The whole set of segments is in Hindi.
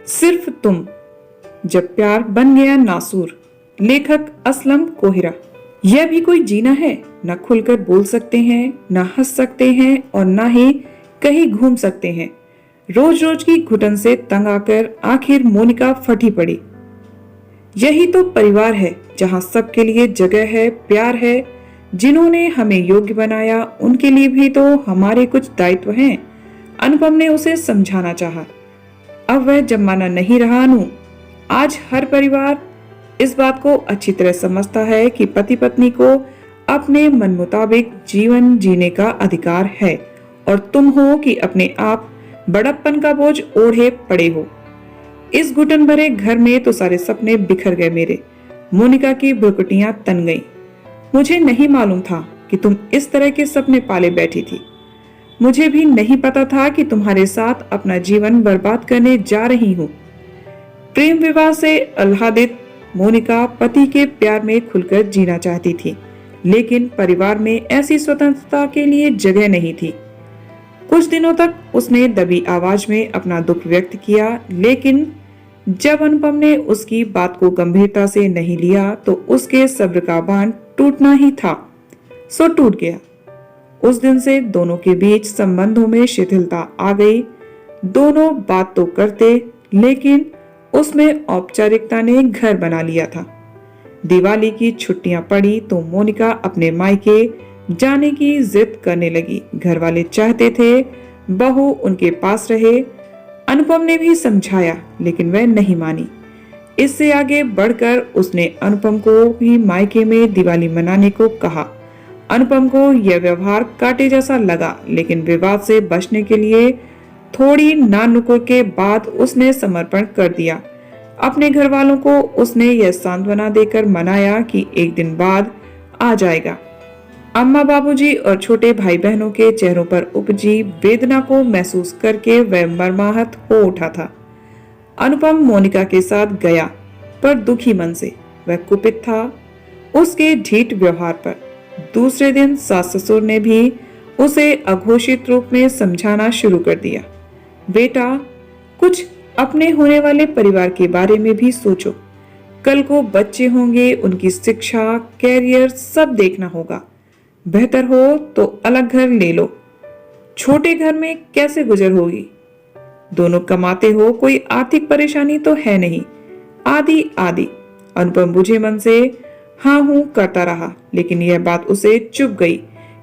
सिर्फ तुम, जब प्यार बन गया नासूर। लेखक असलम कोहिरा। यह भी कोई जीना है? न खुलकर बोल सकते हैं, न हंस सकते हैं और न ही कहीं घूम सकते हैं। रोज रोज की घुटन से तंग आकर आखिर मोनिका फटी पड़ी। यही तो परिवार है, जहाँ सबके लिए जगह है, प्यार है। जिन्होंने हमें योग्य बनाया उनके लिए भी तो हमारे कुछ दायित्व हैं। अनुपम ने उसे समझाना चाहा। अब वह जमाना नहीं रहा अनु। आज हर परिवार इस बात को अच्छी तरह समझता है कि पति पत्नी को अपने मन मुताबिक जीवन जीने का अधिकार है और तुम हो कि अपने आप बड़प्पन का बोझ ओढ़े पड़े हो। इस घुटन भरे घर में तो सारे सपने बिखर गए मेरे। मोनिका की भ्रुकुटियां तन गईं। मुझे नहीं मालूम था कि तुम इस तरह के सपने पाले बैठी थी। मुझे भी नहीं पता था कि तुम्हारे साथ अपना जीवन बर्बाद करने जा रही हूँ। प्रेम विवाह से आह्लादित मोनिका पति के प्यार में खुलकर जीना चाहती थी, लेकिन परिवार में ऐसी स्वतंत्रता के लिए जगह नहीं थी। कुछ दिनों तक उसने दबी आवाज में अपना दुख व्यक्त किया, लेकिन जब अनुपम ने उसकी बात को गंभीरता से नहीं लिया तो उसके सब्र का बांध टूटना ही था। सो टूट गया। उस दिन से दोनों के बीच संबंधों में शिथिलता आ गई। दोनों बात तो करते, लेकिन उसमें औपचारिकता ने घर बना लिया था। दिवाली की छुट्टियां पड़ी तो मोनिका अपने मायके जाने की जिद करने लगी। घर वाले चाहते थे बहू उनके पास रहे। अनुपम ने भी समझाया, लेकिन वह नहीं मानी। इससे आगे बढ़कर उसने अनुपम को भी मायके में दिवाली मनाने को कहा। अनुपम को यह व्यवहार कांटे जैसा लगा, लेकिन विवाद से बचने के लिए थोड़ी नानुकुर के बाद उसने समर्पण कर दिया। अपने घर वालों को उसने यह सांत्वना देकर मनाया कि एक दिन बाद आ जाएगा। अम्मा बाबूजी और छोटे भाई बहनों के चेहरों पर उपजी वेदना को महसूस करके वह मर्माहत हो उठा था। अनुपम मोनिका के साथ गया, पर दुखी मन से। वह कुपित था उसके ढीठ व्यवहार पर। दूसरे दिन सास ससुर ने भी उसे अघोषित रूप में समझाना शुरू कर दिया। बेटा, कुछ अपने होने वाले परिवार के बारे में भी सोचो। कल को बच्चे होंगे, उनकी शिक्षा, कैरियर सब देखना होगा। बेहतर हो तो अलग घर ले लो। छोटे घर में कैसे गुजर होगी? दोनों कमाते हो, कोई आर्थिक परेशानी तो है नहीं। आदि आदि अनुपम बुझे मन से हाँ हूं करता रहा, लेकिन यह बात उसे चुभ गई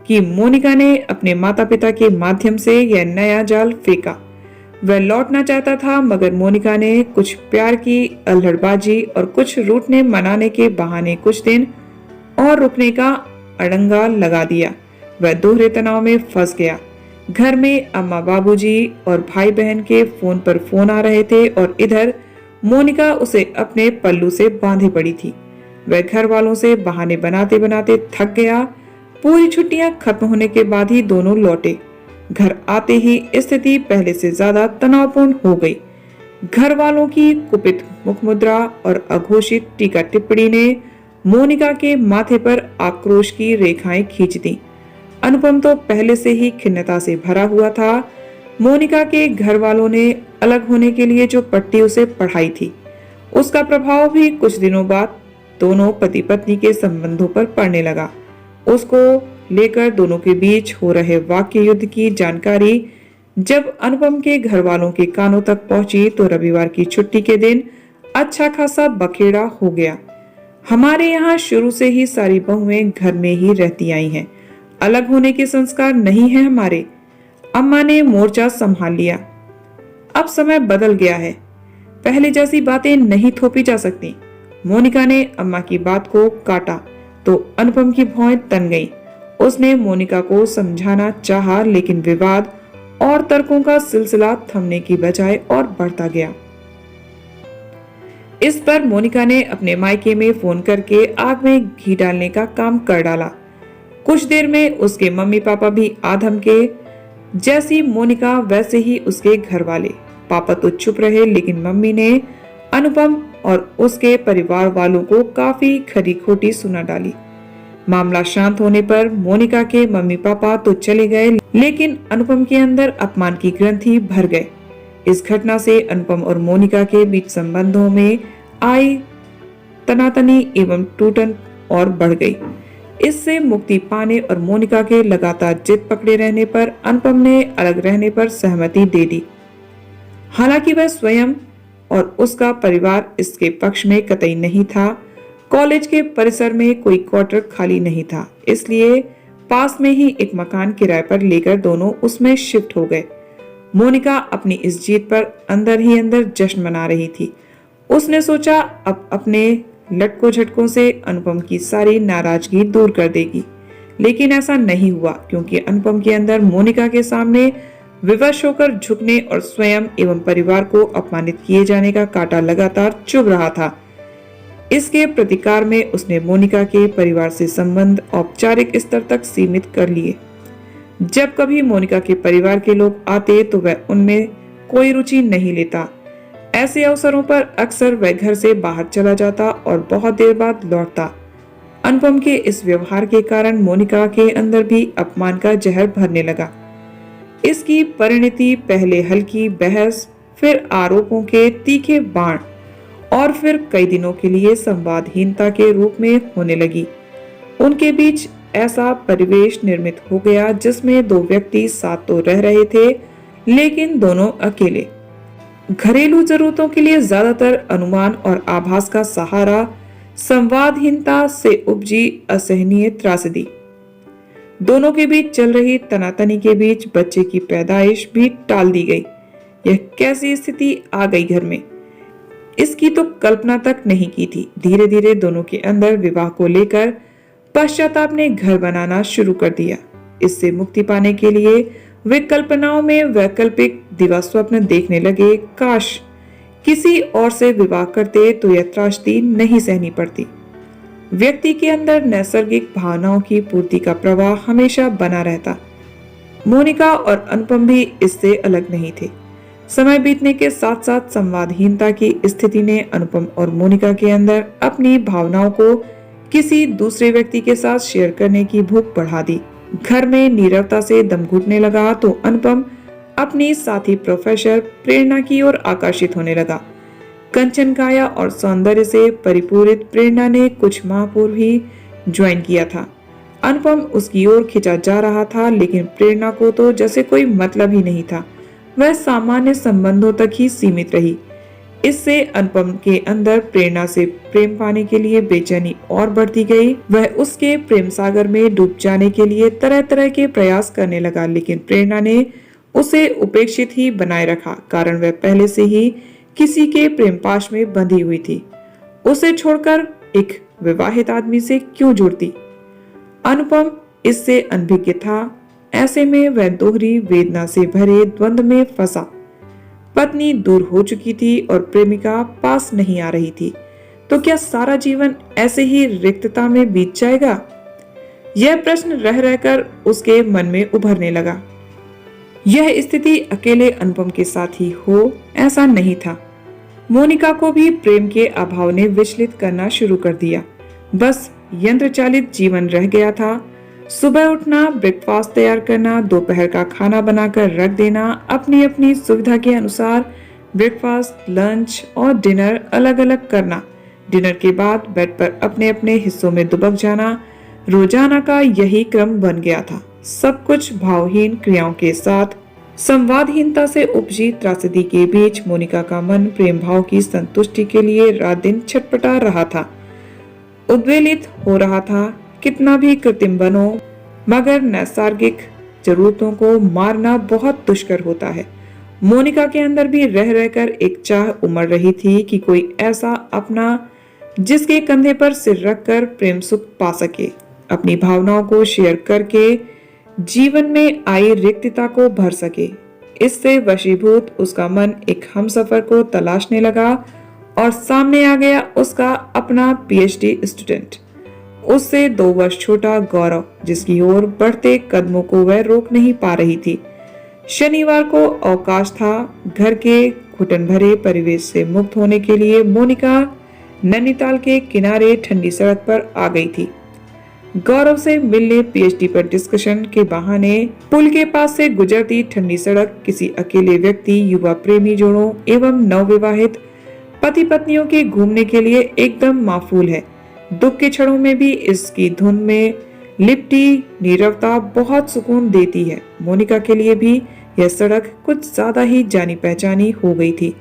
कि मोनिका ने अपने माता पिता के माध्यम से यह नया जाल फेंका। वह लौटना चाहता था, मगर मोनिका ने कुछ प्यार की अल्हड़बाजी और कुछ रूठने मनाने के बहाने कुछ दिन और रुकने का अड़ंगा लगा दिया। वह दोहरे तनाव में फंस गया। घर में अम्मा बाबूजी और भाई बहन के फोन पर फोन आ रहे थे और इधर मोनिका उसे अपने पल्लू से बांधे पड़ी थी। वह घर वालों से बहाने बनाते बनाते थक गया। पूरी छुट्टियां खत्म होने के बाद ही दोनों लौटे। घर आते ही स्थिति पहले से ज्यादा तनावपूर्ण हो गई। घर वालों की कुपित मुख मुद्रा और अघोषित टीका टिप्पणी ने मोनिका के माथे पर आक्रोश की रेखाएं खींच दी। अनुपम तो पहले से ही खिन्नता से भरा हुआ था। मोनिका के घर वालों ने अलग होने के लिए जो पट्टी उसे पढ़ाई थी, उसका प्रभाव भी कुछ दिनों बाद दोनों पति पत्नी के संबंधों पर पड़ने लगा। उसको लेकर दोनों के बीच हो रहे वाक्य युद्ध की जानकारी जब अनुपम के घर वालों के कानों तक पहुंची तो रविवार की छुट्टी के दिन अच्छा खासा बखेड़ा हो गया। हमारे यहाँ शुरू से ही सारी बहुएं घर में ही रहती आई हैं। अलग होने के संस्कार नहीं है हमारे। अम्मा ने मोर्चा संभाल लिया। अब समय बदल गया है, पहले जैसी बातें नहीं थोपी जा सकती। मोनिका ने अम्मा की बात को काटा तो अनुपम की भौहें तन गई। उसने मोनिका को समझाना चाहा, लेकिन विवाद और तर्कों का सिलसिला थमने की बजाय और बढ़ता गया। इस पर मोनिका ने अपने मायके में फोन करके आग में घी डालने का काम कर डाला। कुछ देर में उसके मम्मी पापा भी आधम के। जैसी मोनिका वैसे ही उसके घर वाले। पापा तो चुप रहे, लेकिन मम्मी ने अनुपम और उसके परिवार वालों को काफी खरी खोटी सुना डाली। मामला शांत होने पर मोनिका के मम्मी पापा तो चले गए, लेकिन अनुपम के अंदर अपमान की ग्रंथि भर गए। इस घटना से अनुपम और मोनिका के बीच संबंधों में आई तनातनी एवं टूटन और बढ़ गई। इससे मुक्ति पाने और मोनिका के लगातार जिद पकड़े रहने पर अनुपम ने अलग रहने पर सहमति दे दी। हालांकि वह स्वयं और उसका परिवार इसके पक्ष में कतई नहीं था। कॉलेज के परिसर में कोई क्वार्टर खाली नहीं था, इसलिए पास में ही एक मकान किराए पर लेकर दोनों उसमें शिफ्ट हो गए। मोनिका अपनी इस जीत पर अंदर ही अंदर जश्न मना रही थी। उसने सोचा अब अपने लटकों झटकों से अनुपम की सारी नाराजगी दूर कर देगी, लेकिन ऐसा नहीं हुआ, क्योंकि अनुपम के अंदर मोनिका के सामने विवश होकर झुकने और स्वयं एवं परिवार को अपमानित किए जाने का कांटा लगातार चुभ रहा था। इसके प्रतिकार में उसने मोनिका के परिवार से संबंध औपचारिक स्तर तक सीमित कर लिए। जब कभी मोनिका के परिवार के लोग आते तो वह उनमें कोई रुचि नहीं लेता। ऐसे अवसरों पर अक्सर वह घर से बाहर चला जाता और बहुत देर बाद लौटता। अनुपम के इस व्यवहार के कारण मोनिका के अंदर भी अपमान का जहर भरने लगा। इसकी परिणति पहले हल्की बहस, फिर आरोपों के तीखे बाण और फिर कई दिनों के लिए संवादहीनता के रूप में होने लगी। उनके बीच ऐसा परिवेश निर्मित हो गया जिसमें दो व्यक्ति साथ तो रह रहे थे, लेकिन दोनों अकेले। घरेलू जरूरतों के लिए ज्यादातर अनुमान और आभास का सहारा, संवादहीनता से उपजी असहनीय त्रासदी। दोनों के बीच चल रही तनातनी के बीच बच्चे की पैदाइश भी टाल दी गई। यह कैसी स्थिति आ गई घर में, इसकी तो कल्पना तक नहीं की थी। धीरे धीरे दोनों के अंदर विवाह को लेकर पश्चाताप ने घर बनाना शुरू कर दिया। इससे मुक्ति पाने के लिए वे कल्पनाओं में वैकल्पिक दिवा स्वप्न देखने लगे। काश किसी और से विवाह करते तो यह त्रासदी नहीं सहनी पड़ती। व्यक्ति के अंदर नैसर्गिक भावनाओं की पूर्ति का प्रवाह हमेशा बना रहता। मोनिका और अनुपम भी इससे अलग नहीं थे। समय बीतने के साथ साथ संवादहीनता की स्थिति ने अनुपम और मोनिका के अंदर अपनी भावनाओं को किसी दूसरे व्यक्ति के साथ शेयर करने की भूख बढ़ा दी। घर में नीरवता से दम घुटने लगा तो अनुपम अपनी साथी प्रोफेसर प्रेरणा की ओर आकर्षित होने लगा। कंचन काया और सौंदर्य से परिपूरित प्रेरणा ने कुछ माह पूर्व ही ज्वाइन किया था। अनुपम उसकी ओर खिंचा जा रहा था, लेकिन प्रेरणा को तो जैसे कोई मतलब ही नहीं था। वह सामान्य संबंधों तक ही सीमित रही। इससे अनुपम के अंदर प्रेरणा से प्रेम पाने के लिए बेचैनी और बढ़ती गई। वह उसके प्रेम सागर में डूब जाने के लिए तरह तरह के प्रयास करने लगा, लेकिन प्रेरणा ने उसे उपेक्षित ही बनाए रखा, कारण वह पहले से ही किसी के प्रेम पाश में बंधी हुई थी। उसे छोड़कर एक विवाहित आदमी से क्यों जुड़ती? अनुपम इससे अनभिज्ञ था। ऐसे में वह दोहरी वेदना से भरे द्वंद में फंसा। पत्नी दूर हो चुकी थी और प्रेमिका पास नहीं आ रही थी, तो क्या सारा जीवन ऐसे ही रिक्तता में बीत जाएगा? यह प्रश्न रह रहकर उसके मन में उभरने लगा। यह स्थिति अकेले अनुपम के साथ ही हो ऐसा नहीं था। मोनिका को भी प्रेम के अभाव ने विचलित करना शुरू कर दिया। बस यंत्र चालित जीवन रह गया था। सुबह उठना, ब्रेकफास्ट तैयार करना, दोपहर का खाना बनाकर रख देना, अपनी अपनी सुविधा के अनुसार ब्रेकफास्ट, लंच और डिनर अलग अलग करना, डिनर के बाद बेड पर अपने अपने हिस्सों में दुबक जाना, रोजाना का यही क्रम बन गया था। सब कुछ भावहीन क्रियाओं के साथ। संवादहीनता से उपजी त्रासदी के बीच मोनिका का मन प्रेम भाव की संतुष्टि के लिए रात दिन छटपटा रहा था, उद्वेलित हो रहा था। कितना भी कृत्रिम बनो, मगर नैसर्गिक जरूरतों को मारना बहुत दुष्कर होता है। मोनिका के अंदर भी रह रहकर एक चाह उमड़ रही थी कि कोई ऐसा अपना जिसके कंधे पर सिर रखकर प्रेम सुख पा सके, अपनी भावनाओं को शेयर करके जीवन में आई रिक्तता को भर सके। इससे वशीभूत उसका मन एक हमसफर को तलाशने लगा और सामने आ गया उसका अपना पीएचडी स्टूडेंट, उससे 2 वर्ष छोटा गौरव, जिसकी ओर बढ़ते कदमों को वह रोक नहीं पा रही थी। शनिवार को अवकाश था। घर के घुटन भरे परिवेश से मुक्त होने के लिए मोनिका नैनीताल के किनारे ठंडी सड़क पर आ गई थी। गौरव से मिलने पीएचडी पर डिस्कशन के बहाने पुल के पास से गुजरती ठंडी सड़क किसी अकेले व्यक्ति, युवा प्रेमी जोड़ों एवं नवविवाहित पति पत्नियों के घूमने के लिए एकदम माफूल है। दुख के क्षणों में भी इसकी धुन में लिपटी नीरवता बहुत सुकून देती है। मोनिका के लिए भी यह सड़क कुछ ज्यादा ही जानी पहचानी हो गई थी।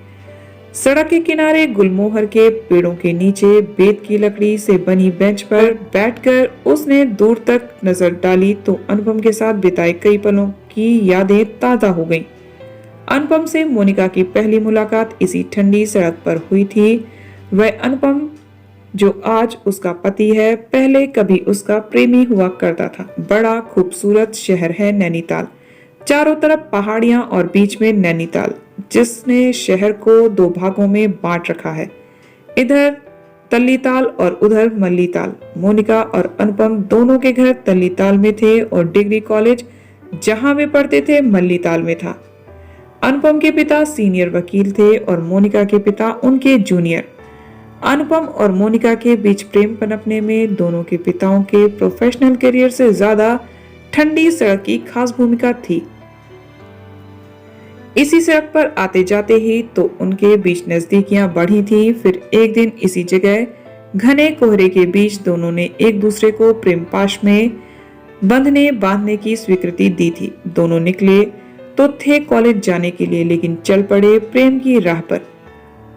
सड़क के किनारे गुलमोहर के पेड़ों के नीचे बेत की लकड़ी से बनी बेंच पर बैठकर उसने दूर तक नजर डाली तो अनुपम के साथ बिताए कई पलों की यादें ताजा हो गईं। अनुपम से मोनिका की पहली मुलाकात इसी ठंडी सड़क पर हुई थी। वह अनुपम जो आज उसका पति है, पहले कभी उसका प्रेमी हुआ करता था। बड़ा खूबसूरत शहर है नैनीताल, चारों तरफ पहाड़ियां और बीच में नैनीताल, जिसने शहर को दो भागों में बांट रखा है, इधर तल्लीताल और उधर मल्लीताल। मोनिका और अनुपम दोनों के घर तल्लीताल में थे और डिग्री कॉलेज जहां वे पढ़ते थे मल्लीताल में था। अनुपम के पिता सीनियर वकील थे और मोनिका के पिता उनके जूनियर। अनुपम और मोनिका के बीच प्रेम पनपने में दोनों के पिताओं के प्रोफेशनल करियर से ज्यादा ठंडी सड़क की खास भूमिका थी। इसी सड़क पर आते जाते ही तो उनके बीच नजदीकियां बढ़ी थी। फिर एक दिन इसी जगह घने कोहरे के बीच दोनों ने एक दूसरे को प्रेम पाश में बांधने की स्वीकृति दी थी। दोनों निकले तो थे कॉलेज जाने के लिए, लेकिन चल पड़े प्रेम की राह पर।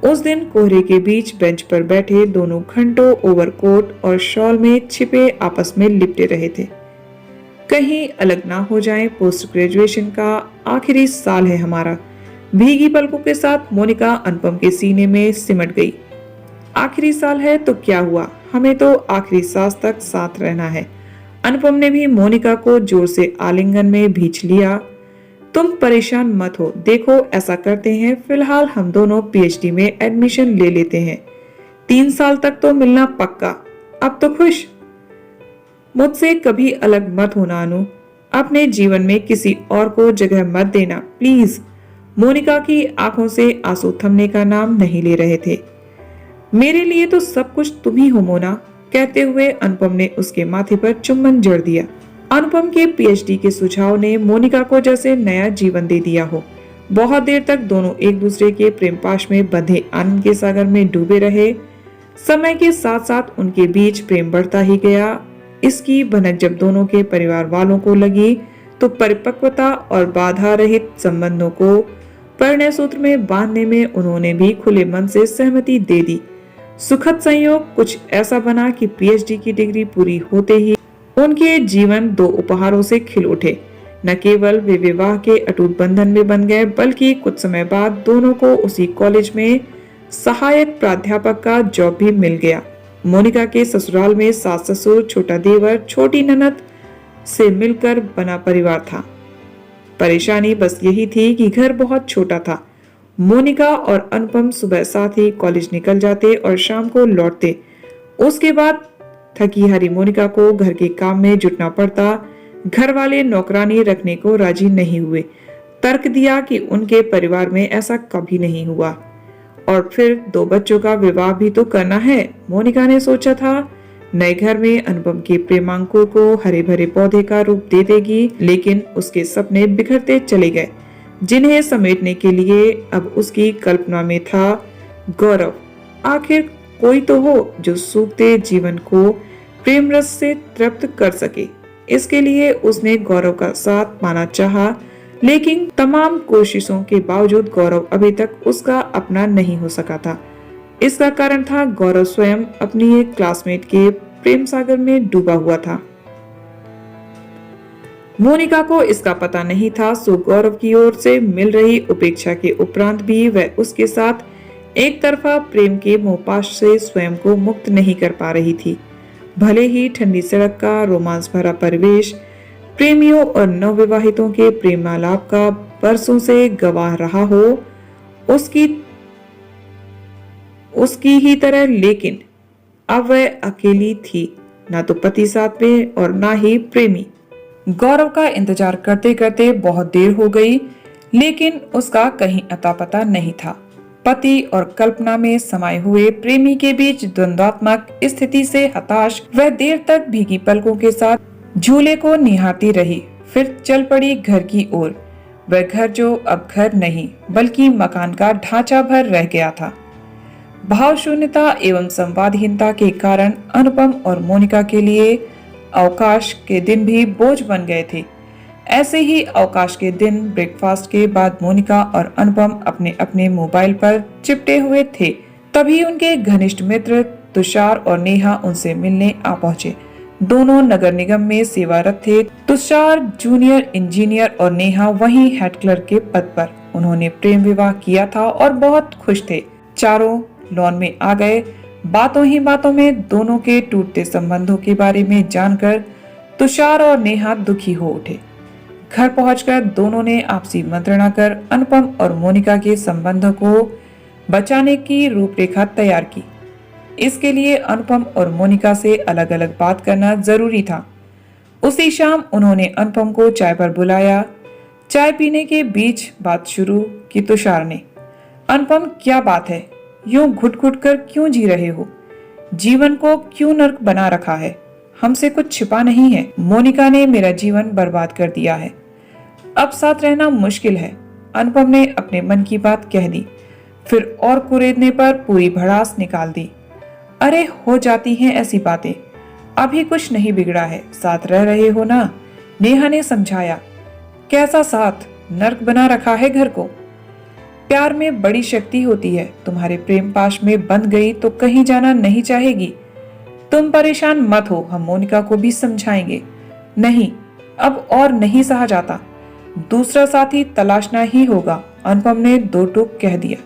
उस दिन कोहरे के बीच बेंच पर बैठे दोनों घंटों ओवरकोट और शॉल में छिपे आपस में लिपटे रहे थे। कहीं अलग ना हो जाएं, पोस्ट ग्रेजुएशन का आखिरी साल है हमारा। भीगी पलकों के साथ मोनिका अनुपम के सीने में सिमट गई। आखिरी साल है तो क्या हुआ, हमें तो आखिरी सांस तक साथ रहना है। अनुपम ने भी मोनिका को जोर से आलिंगन में भींच लिया। तुम परेशान मत हो, देखो ऐसा करते हैं, फिलहाल हम दोनों पीएचडी में एडमिशन ले लेते हैं। 3 साल तक तो मिलना पक्का। अब तो खुश। मुझसे कभी अलग मत होना अनु, अपने जीवन में किसी और को जगह मत देना प्लीज। मोनिका की आंखों से आंसू थमने का नाम नहीं ले रहे थे। मेरे लिए तो सब कुछ तुम ही हो मोना, कहते हुए अनुपम ने उसके माथे पर चुम्बन जड़ दिया। अनुपम के पीएचडी के सुझाव ने मोनिका को जैसे नया जीवन दे दिया हो। बहुत देर तक दोनों एक दूसरे के प्रेम पाश में बंधे आनंद के सागर में डूबे रहे। समय के साथ साथ उनके बीच प्रेम बढ़ता ही गया। इसकी भनक जब दोनों के परिवार वालों को लगी तो परिपक्वता और बाधा रहित संबंधों को परिणय सूत्र में बांधने में उन्होंने भी खुले मन से सहमति दे दी। सुखद संयोग कुछ ऐसा बना कि पीएचडी की डिग्री पूरी होते ही उनके जीवन 2 उपहारों से खिल उठे। न केवल वे विवाह के अटूट बंधन में बन गए, बल्कि कुछ समय बाद दोनों को उसी कॉलेज में सहायक प्राध्यापक का जॉब भी मिल गया। मोनिका के ससुराल में सास ससुर, छोटा देवर, छोटी ननद से मिलकर बना परिवार था। परेशानी बस यही थी कि घर बहुत छोटा था। मोनिका और अनुपम सुबह साथ ही कॉलेज निकल जाते और शाम को लौटते। उसके बाद थकी हारी मोनिका को घर के काम में जुटना पड़ता। घर वाले नौकरानी रखने को राजी नहीं हुए। तर्क दिया कि उनके परिवार में ऐसा कभी नहीं हुआ और फिर 2 बच्चों का विवाह भी तो करना है। मोनिका ने सोचा था नए घर में अनुपम के प्रेमांकुर को हरे भरे पौधे का रूप दे देगी, लेकिन उसके सपने बिखरते चले गए, जिन्हें समेटने के लिए अब उसकी कल्पना में था गौरव। आखिर कोई तो हो जो सूखते जीवन को प्रेम रस से तृप्त कर सके। इसके लिए उसने गौरव का साथ पाना चाहा, लेकिन तमाम कोशिशों के बावजूद गौरव अभी तक उसका अपना नहीं हो सका था। इसका कारण था गौरव स्वयं अपनी एक क्लासमेट के प्रेम सागर में डूबा हुआ था। मोनिका को इसका पता नहीं था, सो गौरव की ओर से मिल रही उपेक्षा के उपरांत भी वह उसके साथ एक तरफा प्रेम के मोहपाश से स्वयं को मुक्त नहीं कर पा रही थी। भले ही ठंडी सड़क का रोमांस भरा परिवेश प्रेमियों और नवविवाहितों के प्रेमालाप का बरसों से गवाह रहा हो उसकी ही तरह, लेकिन अब वह अकेली थी, ना तो पति साथ में और ना ही प्रेमी। गौरव का इंतजार करते करते बहुत देर हो गई, लेकिन उसका कहीं अता पता नहीं था। पति और कल्पना में समाये हुए प्रेमी के बीच द्वंद्वात्मक स्थिति से हताश वह देर तक भीगी पलकों के साथ झूले को निहारती रही। फिर चल पड़ी घर की ओर। वह घर जो अब घर नहीं बल्कि मकान का ढांचा भर रह गया था। भाव शून्यता एवं संवादहीनता के कारण अनुपम और मोनिका के लिए अवकाश के दिन भी बोझ बन गए थे। ऐसे ही अवकाश के दिन ब्रेकफास्ट के बाद मोनिका और अनुपम अपने अपने मोबाइल पर चिपटे हुए थे। तभी उनके घनिष्ठ मित्र तुषार और नेहा उनसे मिलने आ पहुंचे। दोनों नगर निगम में सेवारत थे। तुषार जूनियर इंजीनियर और नेहा वहीं हेड क्लर्क के पद पर। उन्होंने प्रेम विवाह किया था और बहुत खुश थे। चारों लॉन में आ गए। बातों ही बातों में दोनों के टूटते संबंधों के बारे में जानकर तुषार और नेहा दुखी हो उठे। घर पहुंचकर दोनों ने आपसी मंत्रणा कर अनुपम और मोनिका के संबंधों को बचाने की रूपरेखा तैयार की। इसके लिए अनुपम और मोनिका से अलग अलग बात करना जरूरी था। उसी शाम उन्होंने अनुपम को चाय पर बुलाया। चाय पीने के बीच बात शुरू की तुषार ने। अनुपम, क्या बात है? यूं घुट घुट कर क्यों जी रहे हो? जीवन को क्यों नर्क बना रखा है? हमसे कुछ छिपा नहीं है। मोनिका ने मेरा जीवन बर्बाद कर दिया है। अब साथ रहना मुश्किल है। अनुपम ने अपने मन की बात कह दी। फिर और कुरेदने पर पूरी भड़ास निकाल दी। अरे हो जाती हैं ऐसी बातें। अभी कुछ नहीं बिगड़ा है। साथ रह रहे हो ना? नेहा ने समझाया। कैसा साथ? नर्क बना रखा है घर को। प्यार में बड़ी शक्ति होती है। तुम्हारे प्रेम पाश में बंध गई तो कहीं जाना नहीं चाहेगी। तुम परेशान मत हो, हम मोनिका को भी समझाएंगे। नहीं, अब और नहीं सहा जाता। दूसरा साथी तलाशना ही होगा। अनुपम ने दो टूक कह दिया।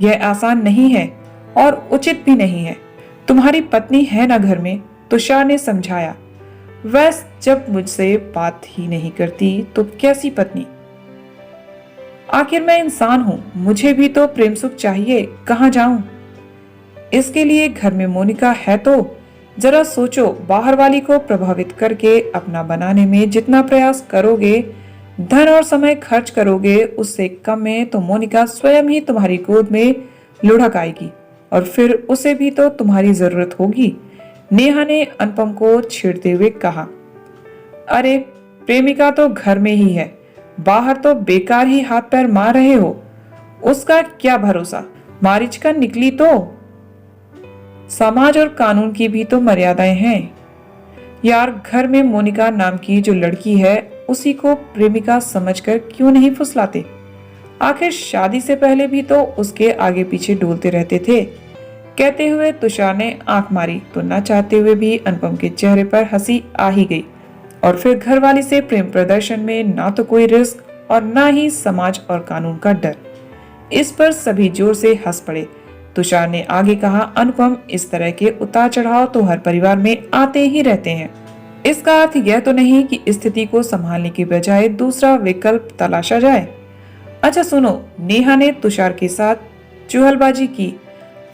यह आसान नहीं है और उचित भी नहीं है। तुम्हारी पत्नी है ना घर में? तुषार ने समझाया। वैस जब मुझसे बात ही नहीं करती तो कैसी पत्नी? आखिर मैं इंसान हूँ, मुझे भी तो प्रेम सुख चाहिए। कहाँ जाऊं? इसके लिए घर में मोनिका है तो जरा सोचो। बाहर वाली को प्रभावित करके अपना बनाने में जितना प्रयास करोगे, धन और समय खर्च करोगे, उससे कम में तो मोनिका स्वयं ही तुम्हारी गोद में लुढ़क आएगी और फिर उसे भी तो तुम्हारी जरूरत होगी। नेहा ने अनुपम को छेड़ते हुए कहा। अरे प्रेमिका तो घर में ही है, बाहर तो बेकार ही हाथ पैर मार रहे हो। उसका क्या भरोसा? मारीच का निकली तो। समाज और कानून की भी तो मर्यादाएं हैं यार। घर में मोनिका नाम की जो लड़की है उसी को प्रेमिका समझकर क्यों नहीं फुसलाते? आखिर शादी से पहले भी तो उसके आगे पीछे डोलते रहते थे। कहते हुए तुषार ने आंख मारी तो न चाहते हुए भी अनुपम के चेहरे पर हंसी आ ही गई। और फिर घरवाली से प्रेम प्रदर्शन में ना तो कोई रिस्क और ना ही समाज और कानून का डर। इस पर सभी जोर से हंस पड़े। तुषार ने आगे कहा। अनुपम, इस तरह के उतार चढ़ाव तो हर परिवार में आते ही रहते हैं। इसका अर्थ यह तो नहीं कि स्थिति को संभालने के बजाय दूसरा विकल्प तलाशा जाए। अच्छा सुनो, नेहा ने तुषार के साथ चुहलबाजी की।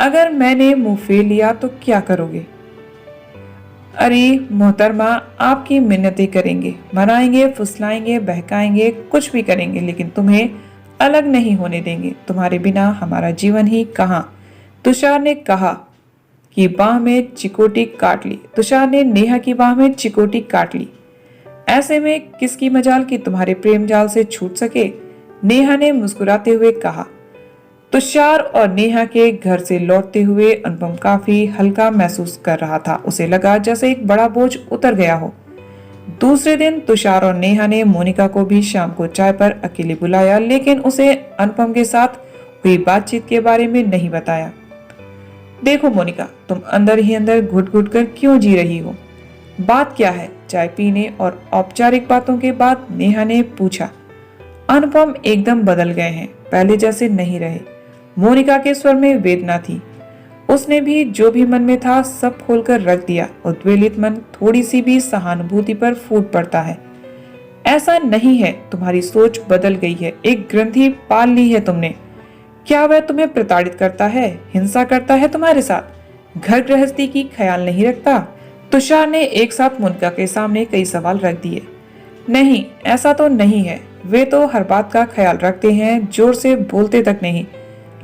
अगर मैंने मुंह फेर लिया तो क्या करोगे? अरे मोहतरमा, आपकी मिन्नतें करेंगे, मनाएंगे, फुसलाएंगे, बहकाएंगे, कुछ भी करेंगे, लेकिन तुम्हें अलग नहीं होने देंगे। तुम्हारे बिना हमारा जीवन ही कहाँ? तुषार ने कहा कि बाह में चिकोटी काट ली। तुषार ने नेहा की बाह में चिकोटी काट ली। ऐसे में किसकी मजाल कि तुम्हारे प्रेम जाल से छूट सके? नेहा ने मुस्कुराते हुए कहा। तुषार और नेहा के घर से लौटते हुए अनुपम काफी हल्का महसूस कर रहा था। उसे लगा जैसे एक बड़ा बोझ उतर गया हो। दूसरे दिन तुषार और नेहा ने मोनिका को भी शाम को चाय पर अकेले बुलाया, लेकिन उसे अनुपम के साथ हुई बातचीत के बारे में नहीं बताया। देखो मोनिका, तुम अंदर ही अंदर घुट घुट कर क्यों जी रही हो? बात क्या है? चाय पीने और औपचारिक बातों के बाद नेहा ने पूछा। अनुपम एकदम बदल गए हैं, पहले जैसे नहीं रहे। मोनिका के स्वर में वेदना थी। उसने भी जो भी मन में था सब खोलकर रख दिया। उद्वेलित मन थोड़ी सी भी सहानुभूति पर फूट पड़ता है। ऐसा नहीं है, तुम्हारी सोच बदल गई है। एक ग्रंथि पाल ली है तुमने। क्या वह तुम्हें प्रताड़ित करता है, हिंसा करता है तुम्हारे साथ, घर गृहस्थी की ख्याल नहीं रखता? तुषार ने एक साथ मोनिका के सामने कई सवाल रख दिए। नहीं, ऐसा तो नहीं है। वे तो हर बात का ख्याल रखते हैं, जोर से बोलते तक नहीं,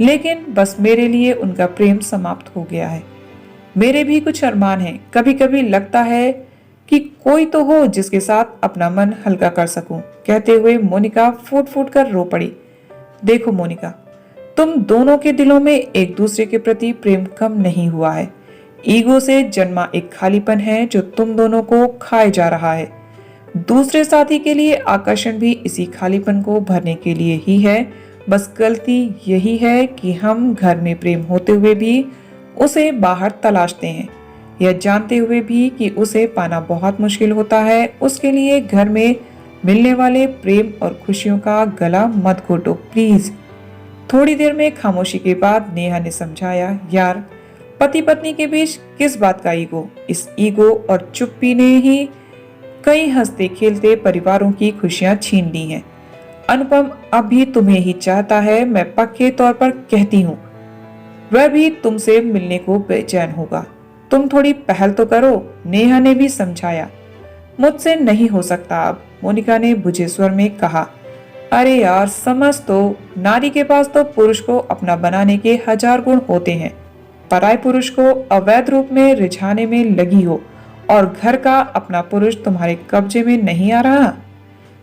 लेकिन बस मेरे लिए उनका प्रेम समाप्त हो गया है। मेरे भी कुछ अरमान हैं। कभी कभी लगता है कि कोई तो हो जिसके साथ अपना मन हल्का कर सकूं। कहते हुए मोनिका फूट फूट कर रो पड़ी। देखो मोनिका, तुम दोनों के दिलों में एक दूसरे के प्रति प्रेम कम नहीं हुआ है। ईगो से जन्मा एक खालीपन है जो तुम दोनों को खाए जा रहा है। दूसरे साथी के लिए आकर्षण भी इसी खालीपन को भरने के लिए ही है। बस गलती यही है कि हम घर में प्रेम होते हुए भी उसे बाहर तलाशते हैं, यह जानते हुए भी कि उसे पाना बहुत मुश्किल होता है। उसके लिए घर में मिलने वाले प्रेम और खुशियों का गला मत घोटो प्लीज। थोड़ी देर में खामोशी के बाद नेहा ने समझाया, यार पति पत्नी के बीच किस बात का ईगो? इस ईगो और चुप्पी ने ही कई हंसते खेलते परिवारों की खुशियां छीन ली हैं। अनुपम अब भी तुम्हें ही चाहता है, मैं पक्के तौर पर कहती हूँ। वह भी तुमसे मिलने को बेचैन होगा। तुम थोड़ी पहल तो करो, नेहा ने भी समझाया। मुझसे नहीं हो सकता अब, मोनिका ने बुझे स्वर में कहा। अरे यार समझ तो, नारी के पास तो पुरुष को अपना बनाने के 1000 गुण होते हैं। पराये पुरुष को अवैध रूप में रिझाने में लगी हो और घर का अपना पुरुष तुम्हारे कब्जे में नहीं आ रहा।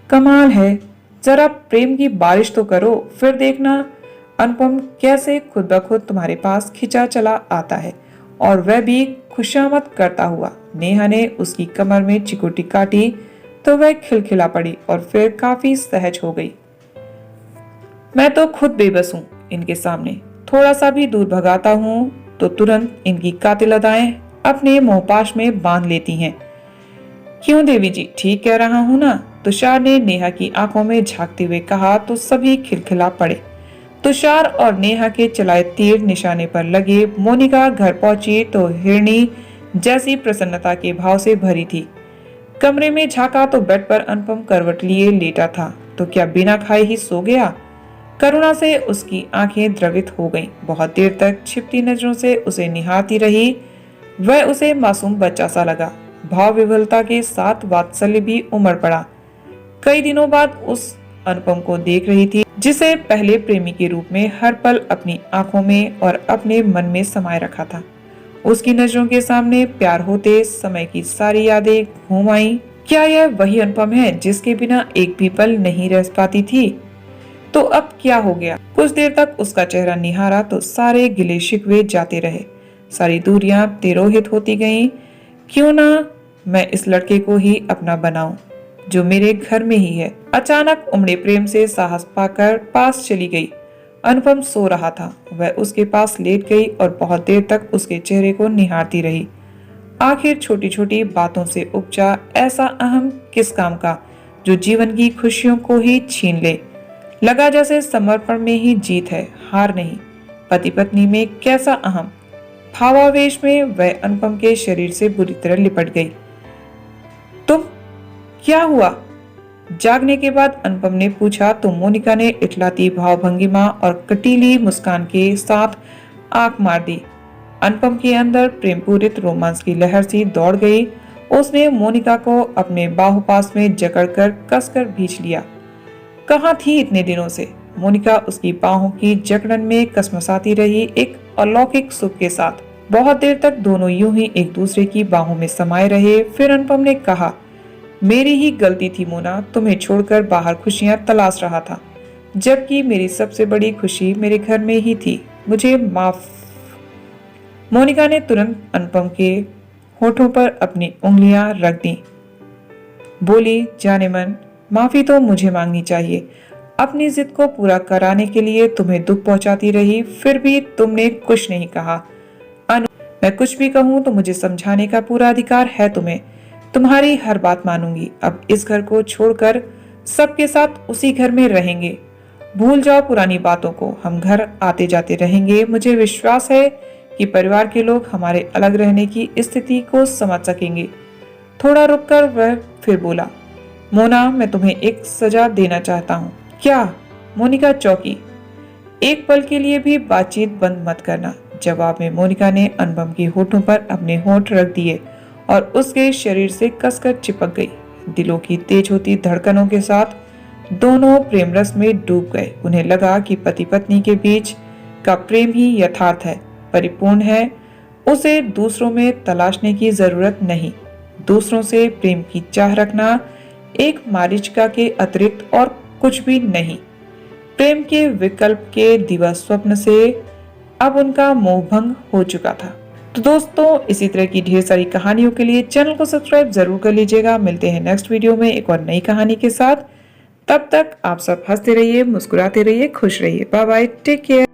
कमाल है, जरा प्रेम की बारिश तो करो, फिर देखना अनुपम कैसे खुद ब खुद तुम्हारे पास खिंचा चला आता है, और वह भी खुशामद करता हुआ। नेहा ने उसकी कमर में चिकोटी काटी तो वह खिलखिला पड़ी और फिर काफी सहज हो गई। मैं तो खुद बेबस हूँ इनके सामने। थोड़ा सा भी दूर भगाता हूँ तो तुरंत इनकी कातिल अदाएं अपने मोहपाश में बांध लेती हैं। क्यों देवी जी, ठीक कह रहा हूँ ना? तुषार ने नेहा की आंखों में झांकते हुए कहा तो सभी खिलखिला पड़े। तुषार और नेहा के चलाए तीर निशाने पर लगे। मोनिका घर पहुंची तो हिरणी जैसी प्रसन्नता के भाव से भरी थी। कमरे में झांका तो बेड पर अनुपम करवट लिए लेटा था। तो क्या बिना खाए ही सो गया? करुणा से उसकी आंखें द्रवित हो गईं। बहुत देर तक छिपती नजरों से उसे निहारती रही। वह उसे मासूम बच्चा सा लगा। भाव विभलता के साथ वात्सल्य भी उमड़ पड़ा। कई दिनों बाद उस अनुपम को देख रही थी जिसे पहले प्रेमी के रूप में हर पल अपनी आंखों में और अपने मन में समाये रखा था। उसकी नजरों के सामने प्यार होते समय की सारी यादें घूम आईं। क्या यह वही अनुपम है जिसके बिना एक भी पल नहीं रह पाती थी? तो अब क्या हो गया? कुछ देर तक उसका चेहरा निहारा तो सारे गिले शिकवे जाते रहे, सारी दूरियां तिरोहित होती गईं। क्यों ना मैं इस लड़के को ही अपना बनाऊं जो मेरे घर में ही है। अचानक उमड़े प्रेम से साहस पाकर पास चली गई। अनुपम सो रहा था। वह उसके पास लेट गई और बहुत देर तक उसके चेहरे को निहारती रही। आखिर छोटी छोटी बातों से उपजा ऐसा अहम किस काम का जो जीवन की खुशियों को ही छीन ले। लगा जैसे समर्पण में ही जीत है, हार नहीं। पति पत्नी में कैसा अहम। भावावेश में वह अनुपम के शरीर से बुरी तरह लिपट गई। तुम, क्या हुआ? जागने के बाद अनुपम ने पूछा तो मोनिका ने इटलाती भावभंगिमा और कटीली मुस्कान के साथ आंख मार दी। अनुपम के अंदर प्रेम पूरित रोमांस की लहर सी दौड़ गई। उसने मोनिका को अपने बाहुपास में जकड़कर कसकर भींच लिया। कहाँ थी इतने दिनों से? मोनिका उसकी बाहों की जकड़न में कसमसाती रही, एक अलौकिक सुख के साथ। बहुत देर तक दोनों यूं ही एक दूसरे की बाहों में समाये रहे। फिर अनुपम ने कहा, मेरी ही गलती थी मोना, तुम्हें छोड़कर बाहर खुशियां तलाश रहा था, जबकि मेरी सबसे बड़ी खुशी मेरे घर में ही थी। मुझे माफ। मोनिका ने तुरंत अनुपम के होठों पर अपनी उंगलियां रख दी। बोली, जाने मन, माफी तो मुझे मांगनी चाहिए। अपनी जिद को पूरा कराने के लिए तुम्हें दुख पहुंचाती रही, फिर भी तुमने कुछ नहीं कहा। मैं कुछ भी कहूँ तो मुझे समझाने का पूरा अधिकार है तुम्हें। तुम्हारी हर बात मानूंगी। अब इस घर को छोड़कर सबके साथ उसी घर में रहेंगे। भूल जाओ पुरानी बातों को, हम घर आते जाते रहेंगे। मुझे विश्वास है कि परिवार के लोग हमारे अलग रहने की स्थिति को समझ सकेंगे। थोड़ा रुककर वह फिर बोला, मोना, मैं तुम्हें एक सजा देना चाहता हूँ। क्या? मोनिका चौंकी। एक पल के लिए भी बातचीत बंद मत करना। जवाब में मोनिका ने अनुपम के होठों पर अपने होठ रख दिए और उसके शरीर से कसकर चिपक गई। दिलों की तेज होती धड़कनों के साथ दोनों प्रेम रस में डूब गए। उन्हें लगा कि पति पत्नी के बीच का प्रेम ही यथार्थ है, परिपूर्ण है। उसे दूसरों में तलाशने की जरूरत नहीं। दूसरों से प्रेम की चाह रखना एक मारीचिका के अतिरिक्त और कुछ भी नहीं। प्रेम के विकल्प के दिवा स्वप्न से अब उनका मोहभंग हो चुका था। तो दोस्तों, इसी तरह की ढेर सारी कहानियों के लिए चैनल को सब्सक्राइब जरूर कर लीजिएगा। मिलते हैं नेक्स्ट वीडियो में एक और नई कहानी के साथ। तब तक आप सब हंसते रहिए, मुस्कुराते रहिए, खुश रहिए। Bye bye, take care.